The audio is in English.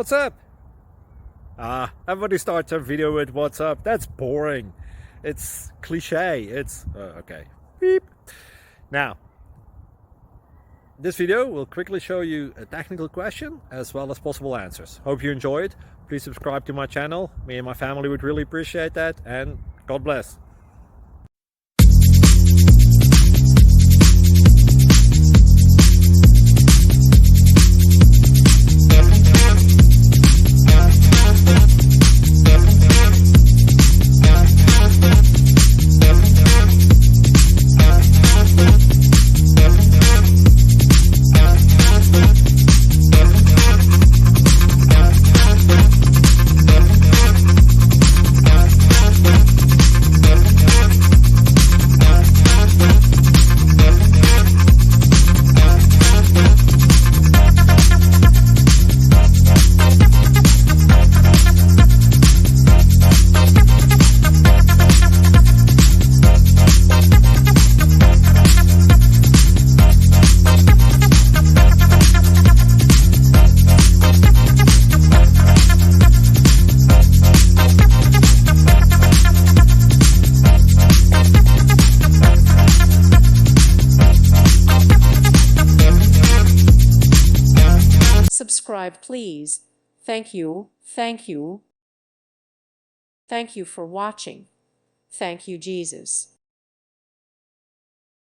What's up? Everybody starts their video with what's up. That's boring. It's cliche. It's okay. Beep. Now, this video will quickly show you a technical question as well as possible answers. Hope you enjoy it. Please subscribe to my channel. Me and my family would really appreciate that, and God bless. Subscribe, please. Thank you. Thank you. Thank you for watching. Thank you, Jesus.